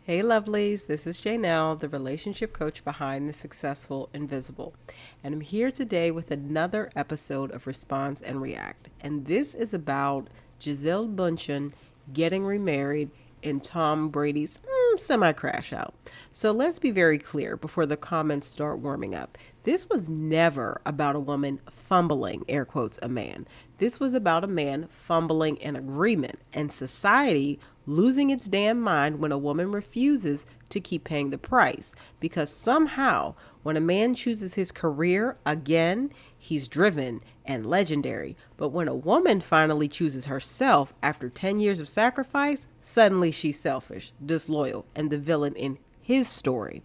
Hey lovelies, this is Janelle, the relationship coach behind the successful invisible. And I'm here today with another episode of Response and React. And this is about Gisele Bundchen getting remarried in Tom Brady's semi crash out. So let's be very clear before the comments start warming up. This was never about a woman fumbling, air quotes, a man. This was about a man fumbling an agreement and society losing its damn mind when a woman refuses to keep paying the price. Because somehow, when a man chooses his career again, he's driven and legendary. But when a woman finally chooses herself after 10 years of sacrifice, suddenly she's selfish, disloyal, and the villain in his story.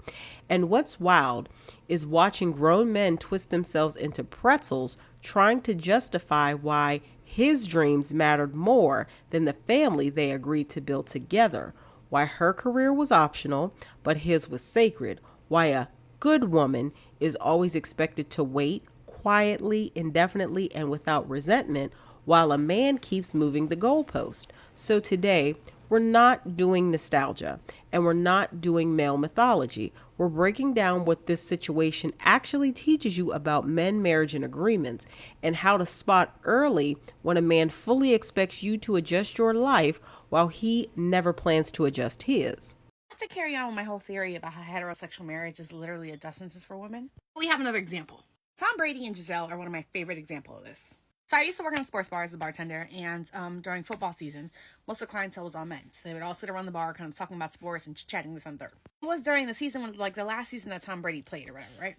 And what's wild is watching grown men twist themselves into pretzels trying to justify why his dreams mattered more than the family they agreed to build together, why her career was optional, but his was sacred, why a good woman is always expected to wait quietly, indefinitely, and without resentment, while a man keeps moving the goalpost. So today, we're not doing nostalgia and we're not doing male mythology. We're breaking down what this situation actually teaches you about men, marriage, and agreements, and how to spot early when a man fully expects you to adjust your life while he never plans to adjust his. To carry on with my whole theory about how heterosexual marriage is literally a death sentence for women, we have another example. Tom Brady and Gisele are one of my favorite examples of this. So I used to work in a sports bar as a bartender, and during football season, most of the clientele was all men. So they would all sit around the bar, kind of talking about sports and chatting this and third. It was during the season, when, like the last season that Tom Brady played or whatever, right?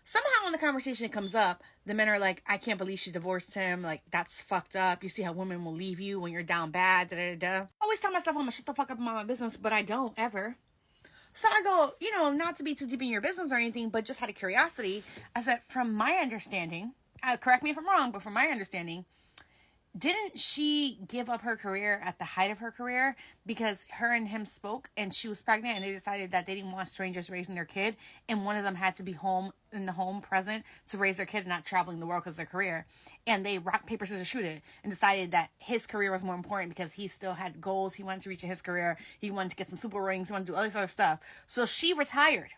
Somehow when the conversation comes up, the men are like, I can't believe she divorced him. Like, that's fucked up. You see how women will leave you when you're down bad, da da da. I always tell myself I'm gonna shut the fuck up about my business, but I don't ever. So I go, not to be too deep in your business or anything, but just out of curiosity, I said, from my understanding, correct me if I'm wrong, but from my understanding, didn't she give up her career at the height of her career because her and him spoke and she was pregnant and they decided that they didn't want strangers raising their kid, and one of them had to be home in the home present to raise their kid and not traveling the world because of their career, and they rock paper scissors shoot it and decided that his career was more important because he still had goals he wanted to reach in his career. He wanted to get some super rings, he wanted to do all this other stuff, so she retired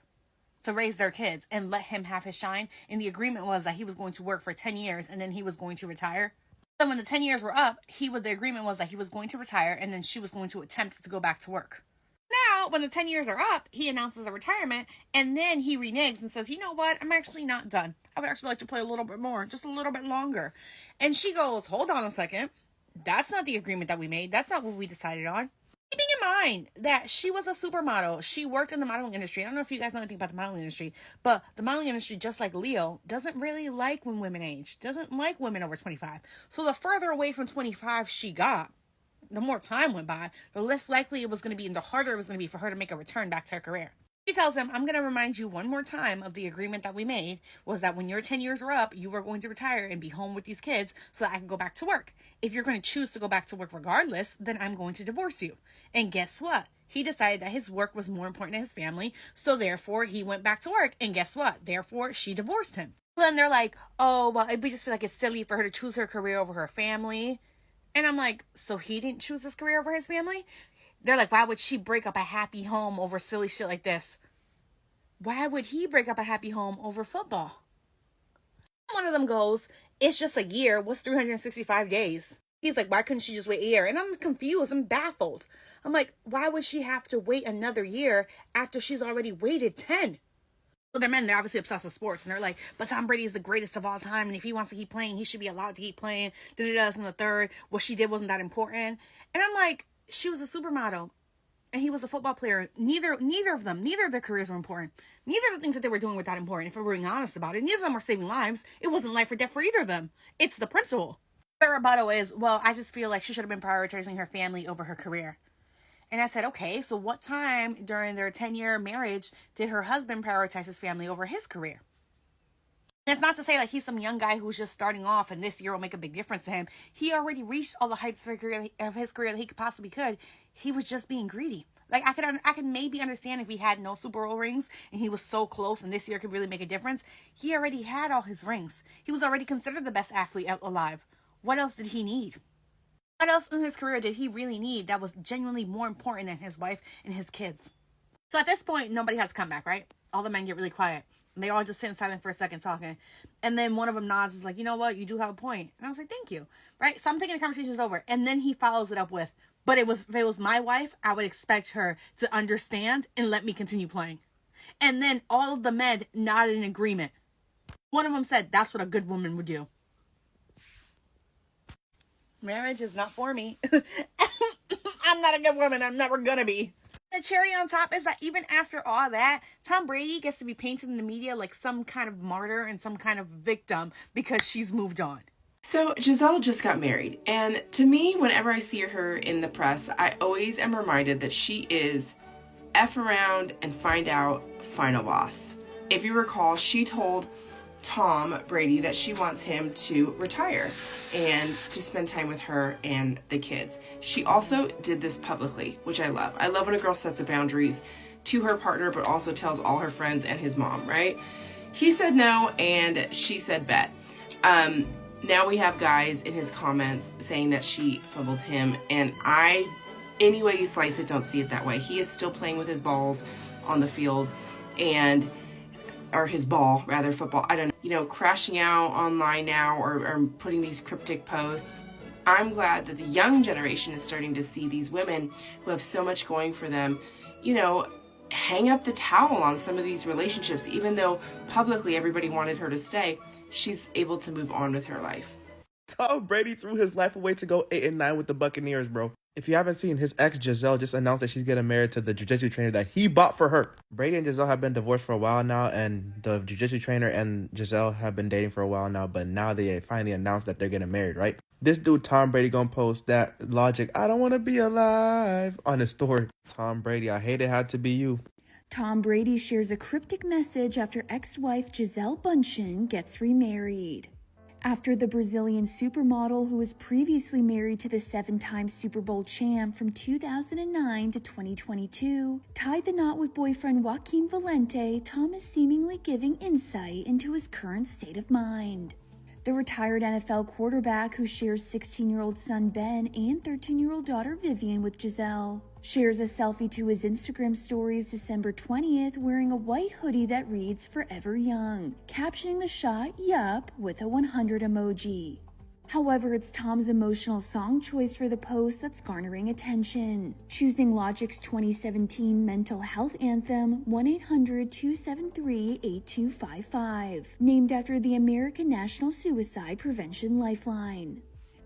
to raise their kids and let him have his shine, and the agreement was that he was going to work for 10 years and then he was going to retire. Then when the 10 years were up, the agreement was that he was going to retire and then she was going to attempt to go back to work. Now, when the 10 years are up, he announces a retirement and then he reneges and says, you know what? I'm actually not done. I would actually like to play a little bit more, just a little bit longer. And she goes, hold on a second. That's not the agreement that we made. That's not what we decided on. Keeping in mind that she was a supermodel, she worked in the modeling industry. I don't know if you guys know anything about the modeling industry, but the modeling industry, just like Leo, doesn't really like when women age, doesn't like women over 25. So the further away from 25 she got, the more time went by, the less likely it was going to be and the harder it was going to be for her to make a return back to her career. She tells him, I'm going to remind you one more time of the agreement that we made was that when your 10 years are up, you were going to retire and be home with these kids so that I can go back to work. If you're going to choose to go back to work regardless, then I'm going to divorce you. And guess what? He decided that his work was more important than his family, so therefore he went back to work. And guess what? Therefore, she divorced him. Then they're like, oh, well, we just feel like it's silly for her to choose her career over her family. And I'm like, so he didn't choose his career over his family? They're like, why would she break up a happy home over silly shit like this? Why would he break up a happy home over football? One of them goes, it's just a year. What's 365 days? He's like, why couldn't she just wait a year? And I'm confused. I'm baffled. I'm like, why would she have to wait another year after she's already waited 10? So they're men, they're obviously obsessed with sports, and they're like, but Tom Brady is the greatest of all time, and if he wants to keep playing, he should be allowed to keep playing. Da-da-da's in the third. What she did wasn't that important. And I'm like, she was a supermodel and he was a football player. Neither of their careers were important. Neither of the things that they were doing were that important. If we're being honest about it, neither of them were saving lives. It wasn't life or death for either of them. It's the principle. Their rebuttal is, well, I just feel like she should have been prioritizing her family over her career. And I said, okay, so what time during their 10-year marriage did her husband prioritize his family over his career? And it's not to say like he's some young guy who's just starting off and this year will make a big difference to him. He already reached all the heights of his career that he possibly could. He was just being greedy. Like I could maybe understand if he had no Super Bowl rings and he was so close and this year could really make a difference. He already had all his rings. He was already considered the best athlete alive. What else did he need? What else in his career did he really need that was genuinely more important than his wife and his kids? So at this point, nobody has come back, right? All the men get really quiet. And they all just sit in silent for a second talking. And then one of them nods and is like, you know what? You do have a point. And I was like, thank you. Right? So I'm thinking the conversation's over. And then he follows it up with, but if it was my wife, I would expect her to understand and let me continue playing. And then all of the men nodded in agreement. One of them said, that's what a good woman would do. Marriage is not for me. I'm not a good woman. I'm never gonna be. The cherry on top is that even after all that, Tom Brady gets to be painted in the media like some kind of martyr and some kind of victim because she's moved on. So Gisele just got married, and to me, whenever I see her in the press, I always am reminded that she is F around and find out final boss. If you recall, she told Tom Brady that she wants him to retire and to spend time with her and the kids. She also did this publicly, which I love. I love when a girl sets the boundaries to her partner, but also tells all her friends and his mom, right? He said no, and she said bet. Now we have guys in his comments saying that she fumbled him, and any way you slice it, don't see it that way. He is still playing with his balls on the field, or his ball, rather, football. I don't know, crashing out online now or putting these cryptic posts. I'm glad that the young generation is starting to see these women who have so much going for them, hang up the towel on some of these relationships. Even though publicly everybody wanted her to stay, she's able to move on with her life. Tom Brady threw his life away to go 8-9 with the Buccaneers, bro. If you haven't seen, his ex Gisele just announced that she's getting married to the jiu-jitsu trainer that he bought for her. Brady and Gisele have been divorced for a while now, and the jiu-jitsu trainer and Gisele have been dating for a while now, but now they finally announced that they're getting married, right? This dude, Tom Brady, gonna post that logic, I don't want to be alive, on his story. Tom Brady, I hate it had to be you. Tom Brady shares a cryptic message after ex-wife Gisele Bundchen gets remarried. After the Brazilian supermodel, who was previously married to the 7-time Super Bowl champ from 2009 to 2022, tied the knot with boyfriend Joaquin Valente, Tom is seemingly giving insight into his current state of mind. The retired NFL quarterback, who shares 16-year-old son Ben and 13-year-old daughter Vivian with Gisele, shares a selfie to his Instagram stories December 20th wearing a white hoodie that reads "Forever Young," captioning the shot "Yup" with a 100 emoji. However, it's Tom's emotional song choice for the post that's garnering attention, choosing Logic's 2017 mental health anthem 1-800-273-8255, named after the American National Suicide Prevention Lifeline.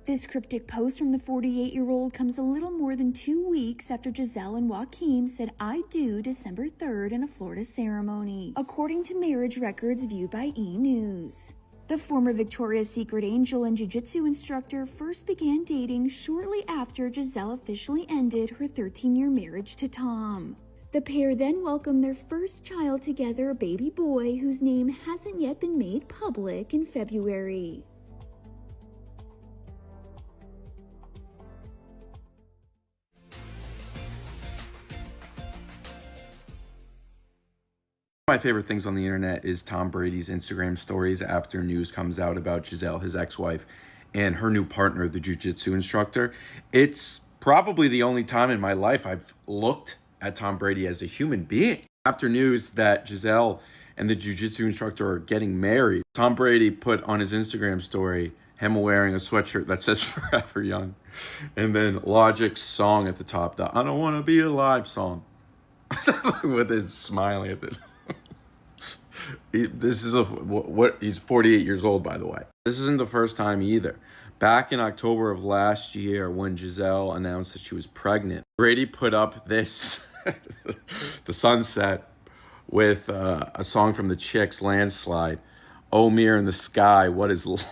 This cryptic post from the 48-year-old comes a little more than 2 weeks after Gisele and Joaquin said "I do" December 3rd in a Florida ceremony, according to marriage records viewed by E! News. The former Victoria's Secret angel and jiu-jitsu instructor first began dating shortly after Gisele officially ended her 13-year marriage to Tom. The pair then welcomed their first child together, a baby boy whose name hasn't yet been made public, in February. My favorite things on the internet is Tom Brady's Instagram stories after news comes out about Gisele, his ex-wife, and her new partner, the jiu-jitsu instructor. It's probably the only time in my life I've looked at Tom Brady as a human being. After news that Gisele and the jiu-jitsu instructor are getting married, Tom Brady put on his Instagram story him wearing a sweatshirt that says "Forever Young," and then Logic's song at the top, the "I Don't Want to Be Alive" song, with his smiling at it. This is he's 48 years old, by the way. This isn't the first time either. Back in October of last year, when Gisele announced that she was pregnant, Brady put up this, the sunset, with a song from the Chicks, "Landslide." "Oh, mirror in the sky, what is love?"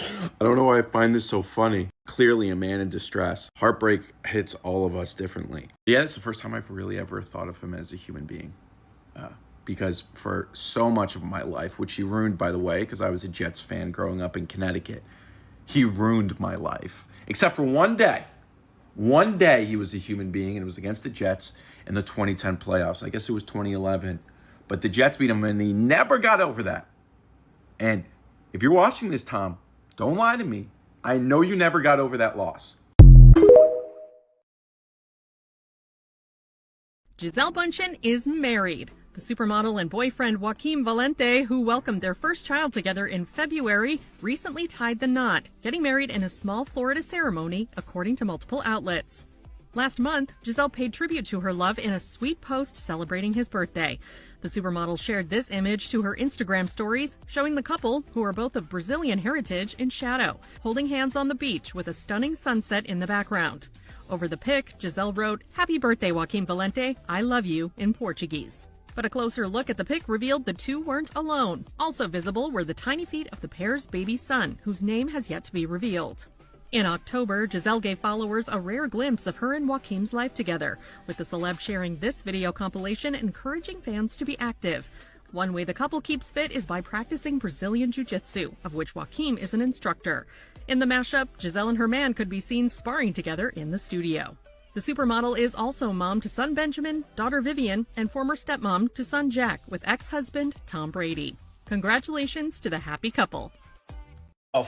I don't know why I find this so funny. Clearly a man in distress. Heartbreak hits all of us differently. Yeah, it's the first time I've really ever thought of him as a human being. Because for so much of my life, which he ruined, by the way, because I was a Jets fan growing up in Connecticut, he ruined my life. Except for one day. One day he was a human being, and it was against the Jets in the 2010 playoffs. I guess it was 2011. But the Jets beat him, and he never got over that. And if you're watching this, Tom, don't lie to me. I know you never got over that loss. Gisele Bundchen is married. The supermodel and boyfriend Joaquim Valente, who welcomed their first child together in February, recently tied the knot, getting married in a small Florida ceremony, according to multiple outlets. Last month, Gisele paid tribute to her love in a sweet post celebrating his birthday. The supermodel shared this image to her Instagram stories, showing the couple, who are both of Brazilian heritage, in shadow, holding hands on the beach with a stunning sunset in the background. Over the pic, Gisele wrote, "Happy birthday, Joaquim Valente. I love you," in Portuguese. But a closer look at the pic revealed the two weren't alone. Also visible were the tiny feet of the pair's baby son, whose name has yet to be revealed. In October, Gisele gave followers a rare glimpse of her and Joaquim's life together, with the celeb sharing this video compilation encouraging fans to be active. One way the couple keeps fit is by practicing Brazilian Jiu-Jitsu, of which Joaquim is an instructor. In the mashup, Gisele and her man could be seen sparring together in the studio. The supermodel is also mom to son Benjamin, daughter Vivian, and former stepmom to son Jack with ex-husband Tom Brady. Congratulations to the happy couple.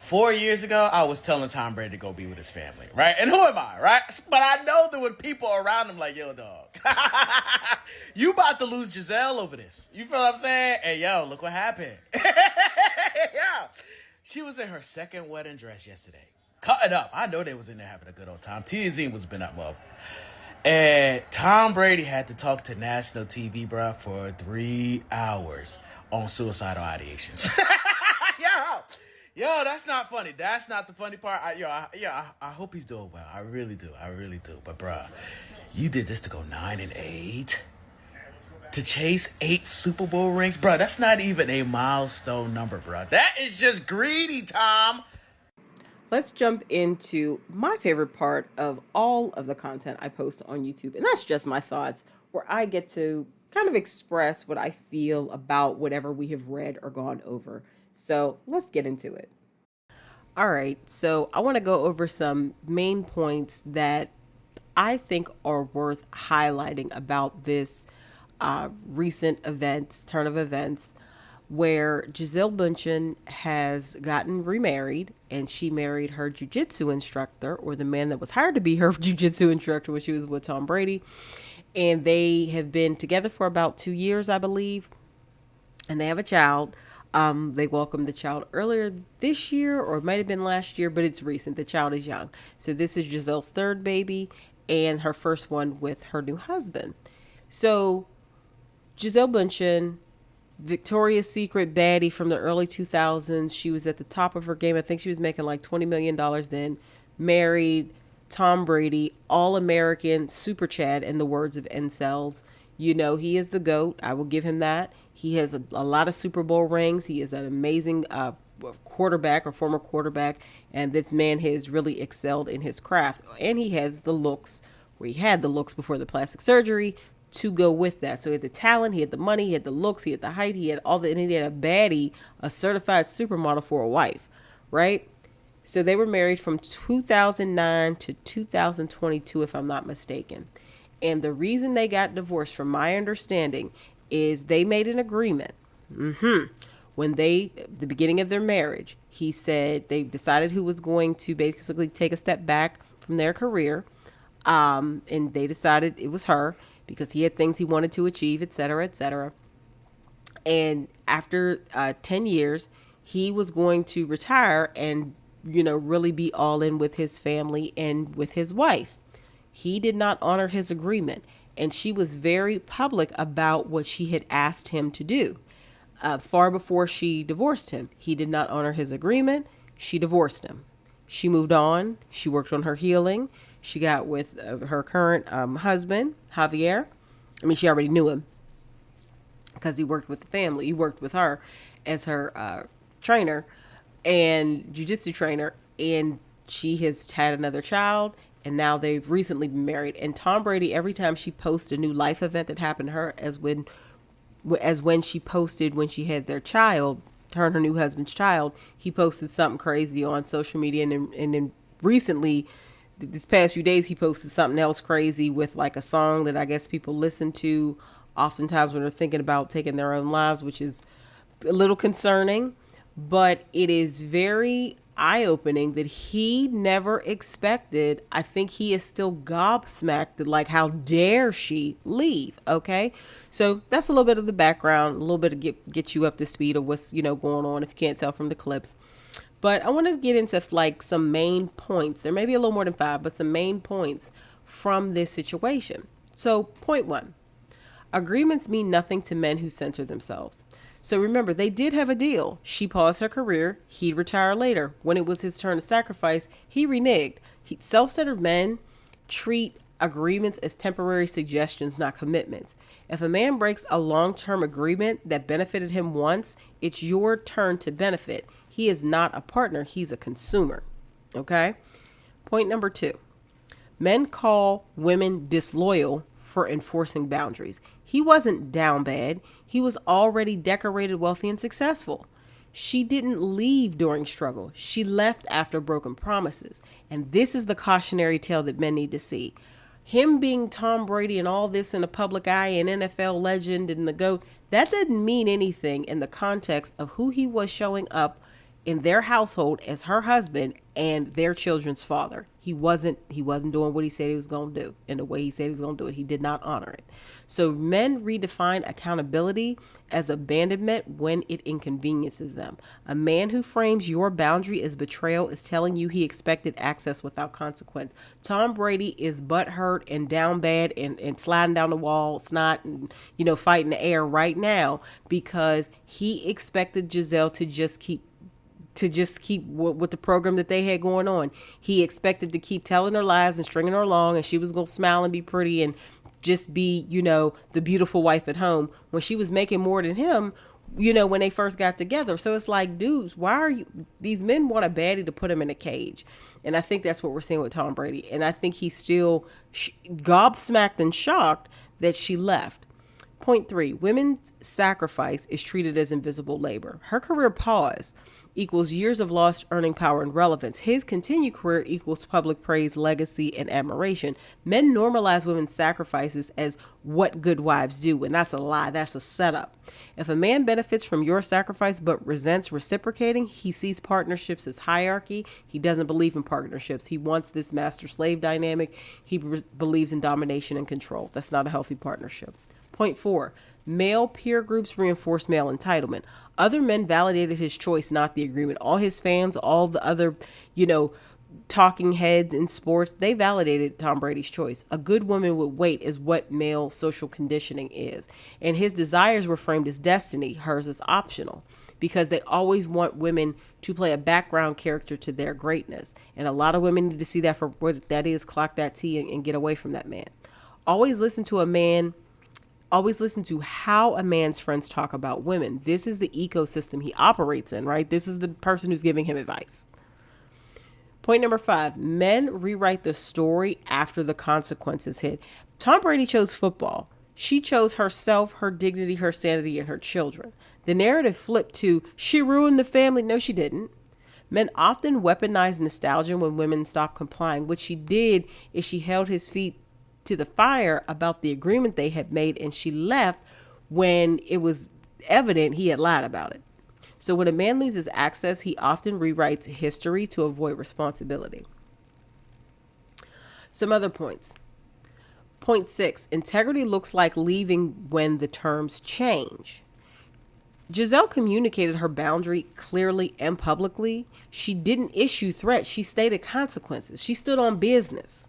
4 years ago, I was telling Tom Brady to go be with his family, right? And who am I, right? But I know there were people around him like, yo, dog, you about to lose Gisele over this. You feel what I'm saying? Hey, yo, look what happened. Yeah. She was in her second wedding dress yesterday. Cutting up. I know they was in there having a good old time. TZ was been up, well. And Tom Brady had to talk to national TV, bro, for 3 hours on suicidal ideations. Yo, that's not funny. That's not the funny part. I hope he's doing well. I really do. But, bruh, you did this to go 9-8? To chase 8 Super Bowl rings? Bruh, that's not even a milestone number, bruh. That is just greedy, Tom. Let's jump into my favorite part of all of the content I post on YouTube. And that's just my thoughts, where I get to kind of express what I feel about whatever we have read or gone over. So let's get into it. All right, so I want to go over some main points that I think are worth highlighting about this recent turn of events, where Gisele Bundchen has gotten remarried, and she married her jiu-jitsu instructor, or the man that was hired to be her jiu-jitsu instructor when she was with Tom Brady. And they have been together for about 2 years, I believe, and they have a child. They welcomed the child earlier this year, or it might have been last year, but it's recent. The child is young. So this is Gisele's third baby and her first one with her new husband. So Gisele Bundchen, Victoria's Secret baddie from the early 2000s. She was at the top of her game. I think she was making like $20 million then. Married Tom Brady, all-American, super Chad, in the words of incels. You know, he is the GOAT. I will give him that. He has a lot of Super Bowl rings. He is an amazing quarterback or former quarterback. And this man has really excelled in his craft. And he has the looks, where he had the looks before the plastic surgery, to go with that. So he had the talent, he had the money, he had the looks, he had the height, he had all the, and he had a baddie, a certified supermodel for a wife, right? So they were married from 2009 to 2022, if I'm not mistaken. And the reason they got divorced, from my understanding, is they made an agreement. When the beginning of their marriage, he said they decided who was going to basically take a step back from their career. And they decided it was her, because he had things he wanted to achieve, et cetera, et cetera. And after 10 years, he was going to retire and, really be all in with his family and with his wife. He did not honor his agreement, and she was very public about what she had asked him to do. Far before she divorced him, he did not honor his agreement. She divorced him. She moved on. She worked on her healing. She got with her current husband, Javier. I mean, she already knew him because he worked with the family. He worked with her as her trainer and jiu-jitsu trainer. And she has had another child, and now they've recently been married. And Tom Brady, every time she posts a new life event that happened to her, as when she posted when she had their child, her and her new husband's child, he posted something crazy on social media. And then recently, this past few days, he posted something else crazy with like a song that I guess people listen to oftentimes when they're thinking about taking their own lives, which is a little concerning. But it is very eye-opening that he never expected. I think he is still gobsmacked at, like, how dare she leave. Okay, so that's a little bit of the background, a little bit of get you up to speed of what's going on, if you can't tell from the clips. But I want to get into like some main points. There may be a little more than 5, but some main points from this situation. So point 1, agreements mean nothing to men who censor themselves. So remember, they did have a deal. She paused her career. He'd retire later. When it was his turn to sacrifice, he reneged. Self-centered men treat agreements as temporary suggestions, not commitments. If a man breaks a long-term agreement that benefited him once, it's your turn to benefit. He is not a partner. He's a consumer. Okay? Point number 2. Men call women disloyal for enforcing boundaries. He wasn't down bad. He was already decorated, wealthy, and successful. She didn't leave during struggle. She left after broken promises. And this is the cautionary tale that men need to see. Him being Tom Brady and all this in the public eye, and NFL legend and the GOAT, that doesn't mean anything in the context of who he was showing up in their household as her husband and their children's father. He wasn't doing what he said he was going to do in the way he said he was going to do it. He did not honor it. So men redefine accountability as abandonment when it inconveniences them. A man who frames your boundary as betrayal is telling you he expected access without consequence. Tom Brady is butthurt and down bad and sliding down the wall, snot, and fighting the air right now because he expected Gisele to just keep with the program that they had going on. He expected to keep telling her lies and stringing her along, and she was going to smile and be pretty and just be, the beautiful wife at home when she was making more than him, when they first got together. So it's like, dudes, why are you, these men want a baddie to put him in a cage. And I think that's what we're seeing with Tom Brady. And I think he's still gobsmacked and shocked that she left. Point 3, women's sacrifice is treated as invisible labor. Her career pause equals years of lost earning power and relevance. His continued career equals public praise, legacy, and admiration. Men normalize women's sacrifices as what good wives do, and that's a lie. That's a setup. If a man benefits from your sacrifice but resents reciprocating, he sees partnerships as hierarchy. He doesn't believe in partnerships. He wants this master-slave dynamic. He believes in domination and control. That's not a healthy partnership. Point 4, male peer groups reinforce male entitlement. Other men validated his choice, not the agreement. All his fans, all the other, talking heads in sports, they validated Tom Brady's choice. A good woman would wait is what male social conditioning is. And his desires were framed as destiny. Hers is optional because they always want women to play a background character to their greatness. And a lot of women need to see that for what that is, clock that T and get away from that man. Always listen to how a man's friends talk about women. This is the ecosystem he operates in, right? This is the person who's giving him advice. Point number 5, men rewrite the story after the consequences hit. Tom Brady chose football. She chose herself, her dignity, her sanity, and her children. The narrative flipped to, she ruined the family. No, she didn't. Men often weaponize nostalgia when women stop complying. What she did is she held his feet to the fire about the agreement they had made, and she left when it was evident he had lied about it. So when a man loses access, he often rewrites history to avoid responsibility. Some other points. Point 6, integrity looks like leaving when the terms change. Gisele communicated her boundary clearly and publicly. She didn't issue threats. She stated consequences. She stood on business.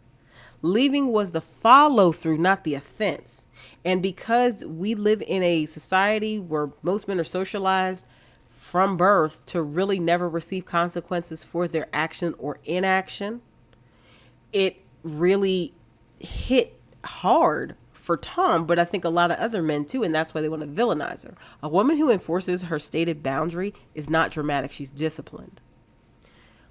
Leaving was the follow through, not the offense. And because we live in a society where most men are socialized from birth to really never receive consequences for their action or inaction, it really hit hard for Tom, but I think a lot of other men too, and that's why they want to villainize her. A woman who enforces her stated boundary is not dramatic. She's disciplined.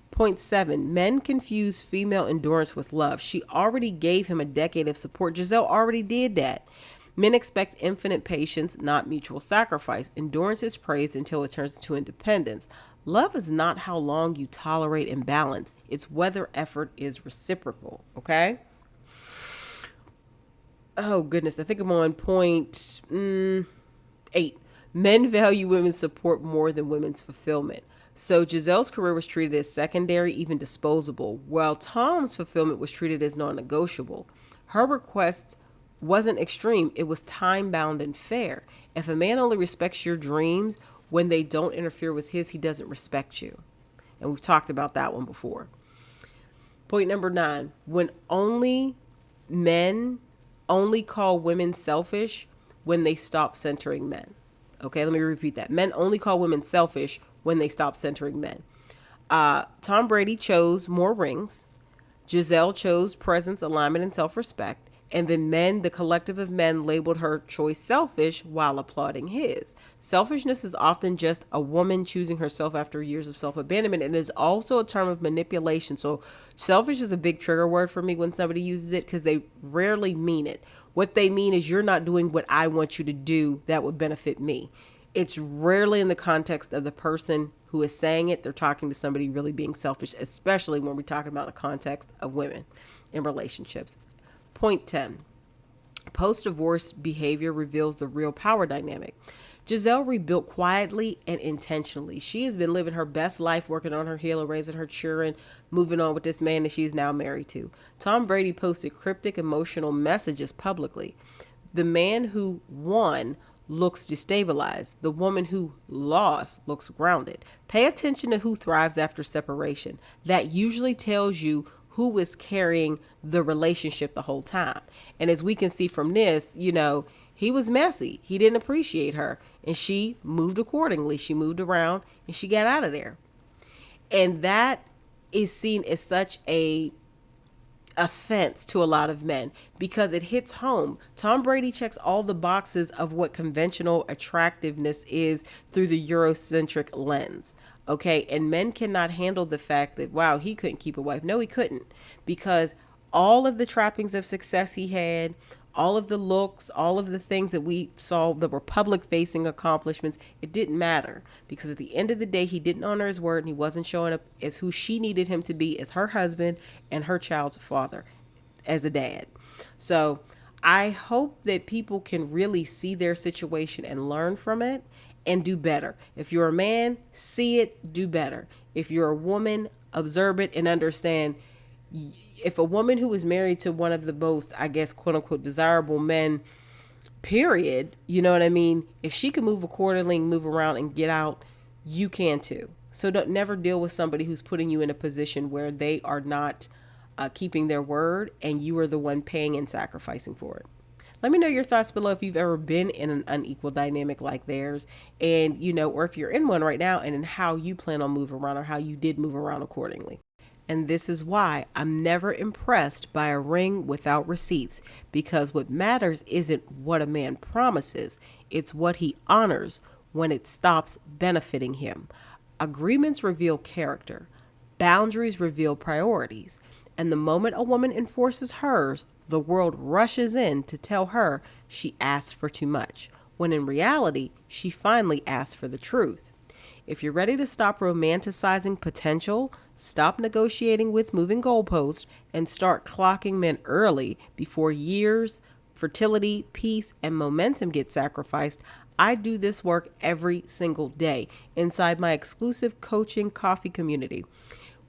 Point 7, men confuse female endurance with love. She already gave him a decade of support. Gisele already did that. Men expect infinite patience, not mutual sacrifice. Endurance is praised until it turns into independence. Love is not how long you tolerate imbalance. It's whether effort is reciprocal. Okay? Oh, goodness. I think I'm on point 8. Men value women's support more than women's fulfillment. So Giselle's career was treated as secondary, even disposable, while Tom's fulfillment was treated as non-negotiable. Her request wasn't extreme, it was time-bound and fair. If a man only respects your dreams when they don't interfere with his, he doesn't respect you. And we've talked about that one before. Point number 9, when men only call women selfish when they stop centering men. Okay, let me repeat that. Men only call women selfish when they stop centering men. Tom Brady chose more rings. Gisele chose presence, alignment, and self-respect. And then the collective of men, labeled her choice selfish while applauding his. Selfishness is often just a woman choosing herself after years of self-abandonment, and is also a term of manipulation. So selfish is a big trigger word for me when somebody uses it, because they rarely mean it. What they mean is, you're not doing what I want you to do that would benefit me. It's rarely in the context of the person who is saying it. They're talking to somebody really being selfish, especially when we're talking about the context of women in relationships. Point 10, post-divorce behavior reveals the real power dynamic. Gisele rebuilt quietly and intentionally. She has been living her best life, working on her healing, raising her children, moving on with this man that she's now married to. Tom Brady posted cryptic emotional messages publicly. The man who won looks destabilized. The woman who lost looks grounded. Pay attention to who thrives after separation. That usually tells you who is carrying the relationship the whole time. And as we can see from this, he was messy. He didn't appreciate her, and she moved accordingly. She moved around and she got out of there. And that is seen as such a offense to a lot of men, because it hits home. Tom Brady checks all the boxes of what conventional attractiveness is through the Eurocentric lens. Okay. And men cannot handle the fact that, wow, he couldn't keep a wife. No, he couldn't, because all of the trappings of success he had, all of the looks, all of the things that we saw that were public facing accomplishments, it didn't matter, because at the end of the day, he didn't honor his word, and he wasn't showing up as who she needed him to be, as her husband and her child's father, as a dad. So I hope that people can really see their situation and learn from it and do better. If you're a man, see it, do better. If you're a woman, observe it and understand. If a woman who is married to one of the most, I guess, quote unquote, desirable men, period, you know what I mean? If she can move accordingly, move around and get out, you can too. So don't never deal with somebody who's putting you in a position where they are not keeping their word, and you are the one paying and sacrificing for it. Let me know your thoughts below if you've ever been in an unequal dynamic like theirs, and, or if you're in one right now, and in how you plan on moving around, or how you did move around accordingly. And this is why I'm never impressed by a ring without receipts, because what matters isn't what a man promises, it's what he honors when it stops benefiting him. Agreements reveal character. Boundaries reveal priorities. And the moment a woman enforces hers, the world rushes in to tell her she asked for too much, when in reality, she finally asked for the truth. If you're ready to stop romanticizing potential, stop negotiating with moving goalposts, and start clocking men early before years, fertility, peace, and momentum get sacrificed, I do this work every single day inside my exclusive coaching coffee community.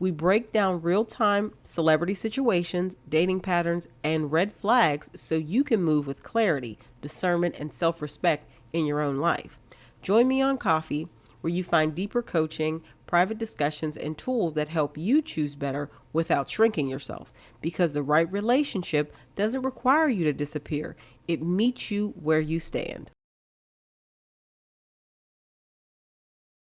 We break down real-time celebrity situations, dating patterns, and red flags so you can move with clarity, discernment, and self-respect in your own life. Join me on Coffee, where you find deeper coaching, private discussions, and tools that help you choose better without shrinking yourself. Because the right relationship doesn't require you to disappear. It meets you where you stand.